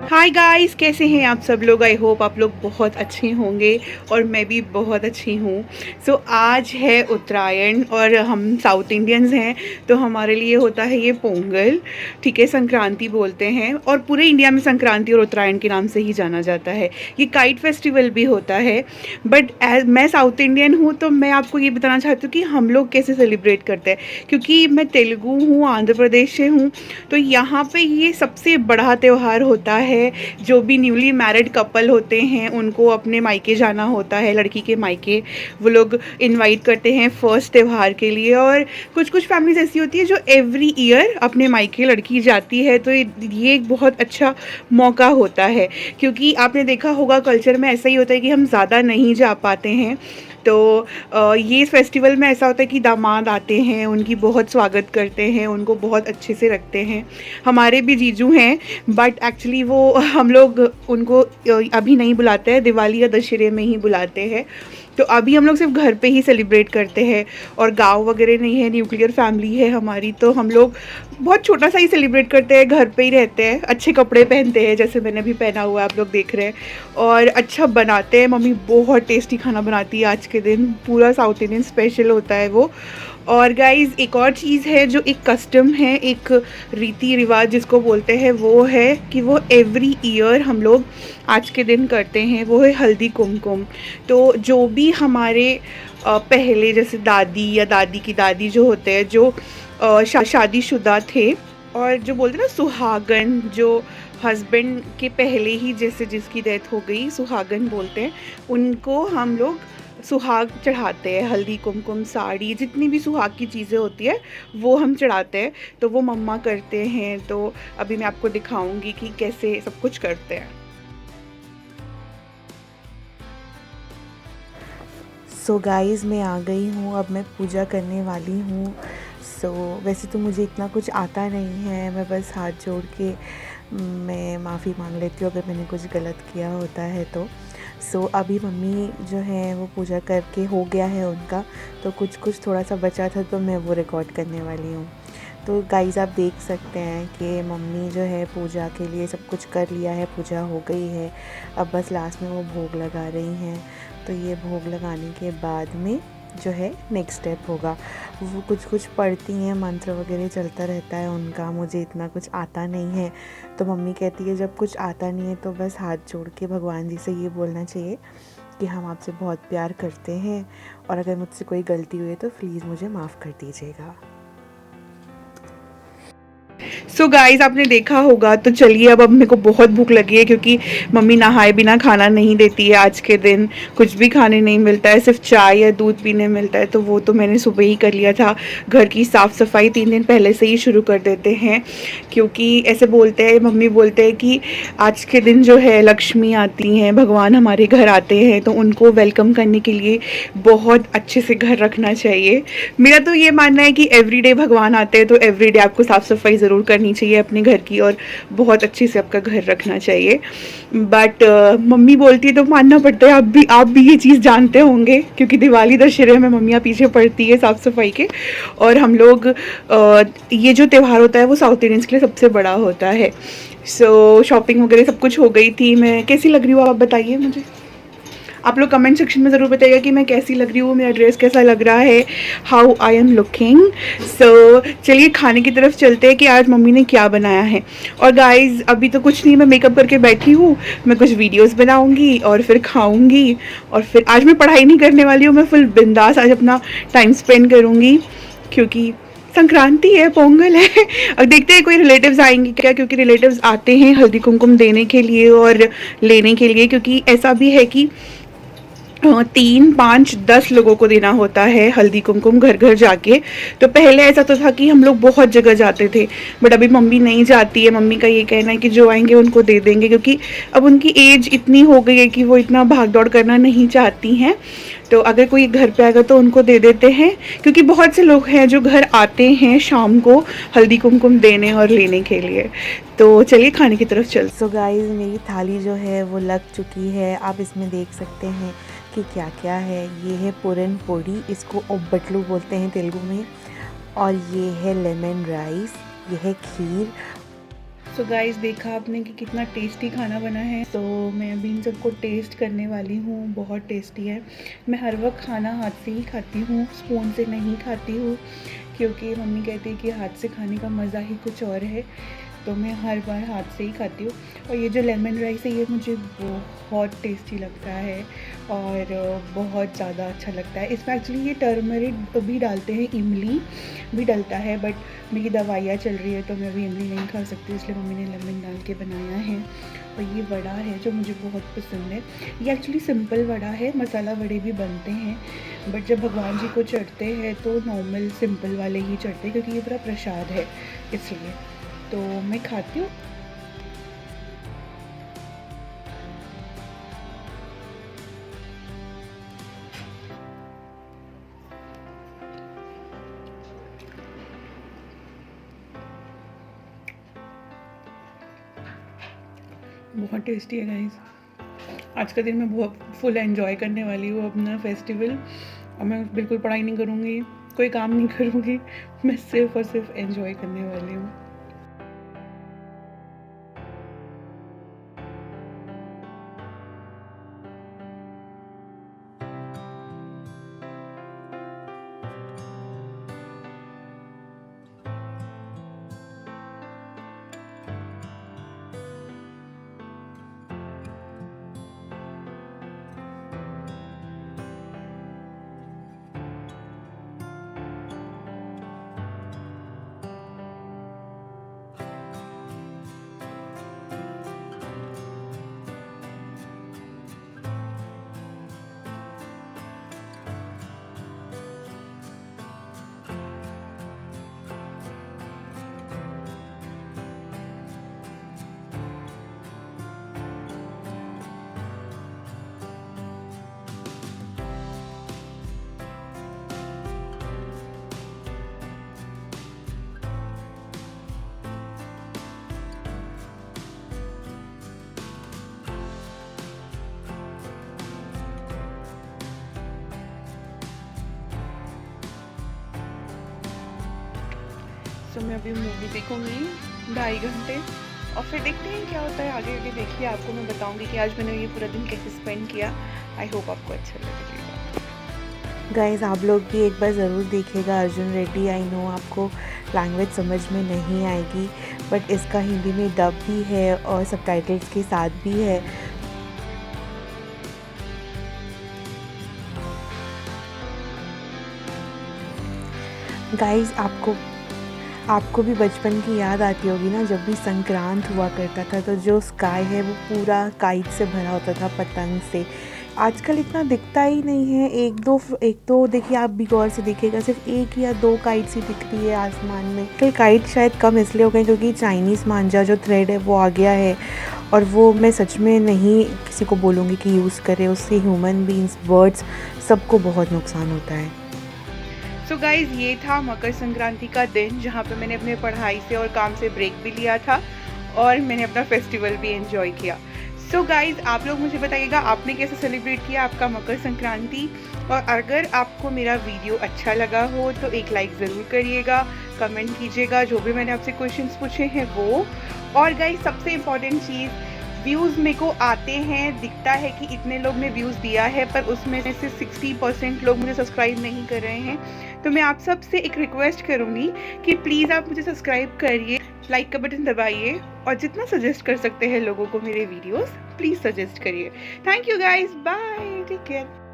Hi guys, कैसे हैं आप सब लोग। आई होप आप लोग बहुत अच्छे होंगे और मैं भी बहुत अच्छी हूँ। आज है उत्तरायण और हम साउथ इंडियंस हैं, तो हमारे लिए होता है ये पोंगल। ठीक है, संक्रांति बोलते हैं और पूरे इंडिया में संक्रांति और उत्तरायण के नाम से ही जाना जाता है। ये काइट फेस्टिवल भी होता है, बट एज मैं साउथ इंडियन हूँ तो मैं आपको ये बताना चाहती हूँ कि हम लोग कैसे सेलिब्रेट करते हैं। क्योंकि मैं तेलुगु हूँ, आंध्र प्रदेश से हूँ, तो यहाँ पे ये सबसे बड़ा त्यौहार होता है। जो भी न्यूली मैरिड कपल होते हैं उनको अपने मायके जाना होता है, लड़की के मायके वो लोग इनवाइट करते हैं फर्स्ट त्यौहार के लिए। और कुछ कुछ फैमिलीज ऐसी होती है जो एवरी ईयर अपने मायके लड़की जाती है, तो ये एक बहुत अच्छा मौका होता है। क्योंकि आपने देखा होगा कल्चर में ऐसा ही होता है कि हम ज़्यादा नहीं जा पाते हैं, तो ये फेस्टिवल में ऐसा होता है कि दामाद आते हैं, उनकी बहुत स्वागत करते हैं, उनको बहुत अच्छे से रखते हैं। हमारे भी जीजू हैं, बट एक्चुअली वो हम लोग उनको अभी नहीं बुलाते हैं, दिवाली या दशहरे में ही बुलाते हैं। तो अभी हम लोग सिर्फ घर पे ही सेलिब्रेट करते हैं और गांव वगैरह नहीं है, न्यूक्लियर फैमिली है हमारी, तो हम लोग बहुत छोटा सा ही सेलिब्रेट करते हैं, घर पे ही रहते हैं, अच्छे कपड़े पहनते हैं जैसे मैंने भी पहना हुआ है, आप लोग देख रहे हैं, और अच्छा बनाते हैं। मम्मी बहुत टेस्टी खाना बनाती है आज के दिन, पूरा साउथ इंडियन स्पेशल होता है वो। और गाइज़ एक और चीज़ है जो एक कस्टम है, एक रीति रिवाज जिसको बोलते हैं, वो है कि वो एवरी ईयर हम लोग आज के दिन करते हैं, वो है हल्दी कुमकुम। तो जो भी हमारे पहले जैसे दादी या दादी की दादी जो होते हैं, जो शादीशुदा थे और जो बोलते हैं ना सुहागन, जो हस्बैंड के पहले ही जैसे जिसकी डेथ हो गई, सुहागन बोलते हैं, उनको हम लोग सुहाग चढ़ाते हैं। हल्दी कुमकुम, साड़ी, जितनी भी सुहाग की चीज़ें होती है वो हम चढ़ाते हैं। तो वो मम्मा करते हैं, तो अभी मैं आपको दिखाऊंगी कि कैसे सब कुछ करते हैं। सो गाइज़ मैं आ गई हूँ, अब मैं पूजा करने वाली हूँ। वैसे तो मुझे इतना कुछ आता नहीं है, मैं बस हाथ जोड़ के मैं माफ़ी मांग लेती हूँ अगर मैंने कुछ गलत किया होता है तो। अभी मम्मी जो है वो पूजा करके हो गया है उनका, तो कुछ कुछ थोड़ा सा बचा था तो मैं वो रिकॉर्ड करने वाली हूँ। तो गाइज़ आप देख सकते हैं कि मम्मी जो है पूजा के लिए सब कुछ कर लिया है, पूजा हो गई है, अब बस लास्ट में वो भोग लगा रही हैं। तो ये भोग लगाने के बाद में जो है नेक्स्ट स्टेप होगा, वो कुछ कुछ पढ़ती हैं, मंत्र वगैरह चलता रहता है उनका, मुझे इतना कुछ आता नहीं है। तो मम्मी कहती है जब कुछ आता नहीं है तो बस हाथ जोड़ के भगवान जी से ये बोलना चाहिए कि हम आपसे बहुत प्यार करते हैं और अगर मुझसे कोई गलती हुई है तो प्लीज़ मुझे माफ़ कर दीजिएगा। गाइज़ आपने देखा होगा, तो चलिए अब मेरे को बहुत भूख लगी है, क्योंकि मम्मी नहाए बिना खाना नहीं देती है आज के दिन, कुछ भी खाने नहीं मिलता है, सिर्फ चाय या दूध पीने मिलता है। तो वो तो मैंने सुबह ही कर लिया था। घर की साफ़ सफाई 3 दिन पहले से ही शुरू कर देते हैं, क्योंकि ऐसे बोलते हैं, मम्मी बोलते हैं कि आज के दिन जो है लक्ष्मी आती हैं, भगवान हमारे घर आते हैं, तो उनको वेलकम करने के लिए बहुत अच्छे से घर रखना चाहिए। मेरा तो ये मानना है कि एवरीडे भगवान आते हैं, तो एवरीडे आपको साफ़ सफाई ज़रूर करनी चाहिए अपने घर की और बहुत अच्छे से आपका घर रखना चाहिए। बट मम्मी बोलती है तो मानना पड़ता है। आप भी ये चीज़ जानते होंगे, क्योंकि दिवाली दशहरे में मम्मियाँ पीछे पड़ती है साफ़ सफाई के। और हम लोग ये जो त्यौहार होता है वो साउथ इंडियंस के लिए सबसे बड़ा होता है। शॉपिंग वगैरह सब कुछ हो गई थी। मैं कैसी लग रही हूँ आप बताइए मुझे, आप लोग कमेंट सेक्शन में ज़रूर बताइएगा कि मैं कैसी लग रही हूँ, मेरा ड्रेस कैसा लग रहा है, हाउ आई एम लुकिंग। चलिए खाने की तरफ चलते हैं कि आज मम्मी ने क्या बनाया है। और गाइज़ अभी तो कुछ नहीं, मैं मेकअप करके बैठी हूँ, मैं कुछ वीडियोस बनाऊँगी और फिर खाऊँगी, और फिर आज मैं पढ़ाई नहीं करने वाली हूँ, मैं फुल बिंदास आज अपना टाइम स्पेंड करूँगी, क्योंकि संक्रांति है, पोंगल है। अब देखते हैं कोई रिलेटिव्स आएंगे क्या, क्योंकि रिलेटिव्स आते हैं हल्दी कुमकुम देने के लिए और लेने के लिए, क्योंकि ऐसा भी है कि 3, 5, 10 लोगों को देना होता है हल्दी कुमकुम घर घर जाके। तो पहले ऐसा तो था कि हम लोग बहुत जगह जाते थे, बट अभी मम्मी नहीं जाती है। मम्मी का ये कहना है कि जो आएंगे उनको दे देंगे, क्योंकि अब उनकी एज इतनी हो गई है कि वो इतना भाग दौड़ करना नहीं चाहती हैं। तो अगर कोई घर पे आएगा तो उनको दे देते हैं, क्योंकि बहुत से लोग हैं जो घर आते हैं शाम को हल्दी कुमकुम देने और लेने के लिए। तो चलिए खाने की तरफ चल। गाइज़ मेरी थाली जो है वो लग चुकी है, आप इसमें देख सकते हैं कि क्या क्या है। ये है पूरन पोड़ी, इसको ओब्बटलू बोलते हैं तेलुगु में, और ये है लेमन राइस, ये है खीर, सो गाइस देखा आपने कि कितना टेस्टी खाना बना है। तो मैं अभी इन सबको टेस्ट करने वाली हूँ। बहुत टेस्टी है। मैं हर वक्त खाना हाथ से ही खाती हूँ, स्पून से नहीं खाती हूँ, क्योंकि मम्मी कहती है कि हाथ से खाने का मज़ा ही कुछ और है। तो मैं हर बार हाथ से ही खाती हूँ। और ये जो लेमन राइस है ये मुझे बहुत टेस्टी लगता है और बहुत ज़्यादा अच्छा लगता है। इसमें एक्चुअली ये टर्मरिक भी डालते हैं, इमली भी डलता है, बट मेरी दवाइयाँ चल रही है तो मैं अभी इमली नहीं खा सकती, इसलिए मम्मी ने लेमन डाल के बनाया है। और ये वड़ा है जो मुझे बहुत पसंद है। ये एक्चुअली सिंपल वड़ा है, मसाला वड़े भी बनते हैं, बट जब भगवान जी को चढ़ते हैं तो नॉर्मल सिंपल वाले ही चढ़ते हैं, क्योंकि ये पूरा प्रसाद है इसलिए। तो मैं खाती हूँ। बहुत टेस्टी है गाइस। आज का दिन मैं बहुत फुल एंजॉय करने वाली हूँ अपना फेस्टिवल। और मैं बिल्कुल पढ़ाई नहीं करूँगी, कोई काम नहीं करूँगी, मैं सिर्फ और सिर्फ एंजॉय करने वाली हूँ। तो मैं अभी मूवी देखूँगी 2.5 घंटे और फिर देखते हैं क्या होता है आगे। आगे देखिए, आपको मैं बताऊंगी कि आज मैंने ये पूरा दिन कैसे स्पेंड किया। आई होप आपको अच्छा लगेगा। गाइस आप लोग भी एक बार ज़रूर देखिएगा अर्जुन रेड्डी। आई नो आपको लैंग्वेज समझ में नहीं आएगी, बट इसका हिंदी में डब भी है और सबटाइटल्स के साथ भी है। गाइस आपको भी बचपन की याद आती होगी ना, जब भी संक्रांत हुआ करता था तो जो स्काई है वो पूरा काइट से भरा होता था, पतंग से। आजकल इतना दिखता ही नहीं है। एक दो देखिए, आप भी गौर से देखिएगा, सिर्फ 1 या 2 काइट सी दिख रही है आसमान में। कल काइट शायद कम इसलिए हो गए क्योंकि चाइनीज़ मांझा जो थ्रेड है वो आ गया है, और वो मैं सच में नहीं किसी को बोलूँगी कि यूज़ करे। उससे ह्यूमन बींग्स, बर्ड्स, सबको बहुत नुकसान होता है। सो गाइज़ ये था मकर संक्रांति का दिन, जहाँ पे मैंने अपने पढ़ाई से और काम से ब्रेक भी लिया था और मैंने अपना फेस्टिवल भी एंजॉय किया। सो गाइज़ आप लोग मुझे बताइएगा आपने कैसे सेलिब्रेट किया आपका मकर संक्रांति। और अगर आपको मेरा वीडियो अच्छा लगा हो तो एक लाइक ज़रूर करिएगा, कमेंट कीजिएगा जो भी मैंने आपसे क्वेश्चंस पूछे हैं वो। और गाइज़ सबसे इम्पॉर्टेंट चीज़, व्यूज़ मेरे को आते हैं, दिखता है कि इतने लोग ने व्यूज़ दिया है, पर उसमें से 60% लोग मुझे सब्सक्राइब नहीं कर रहे हैं। तो मैं आप सब से एक रिक्वेस्ट करूँगी कि प्लीज़ आप मुझे सब्सक्राइब करिए, लाइक का बटन दबाइए और जितना सजेस्ट कर सकते हैं लोगों को मेरे वीडियोस प्लीज़ सजेस्ट करिए। Thank you guys, bye, take care.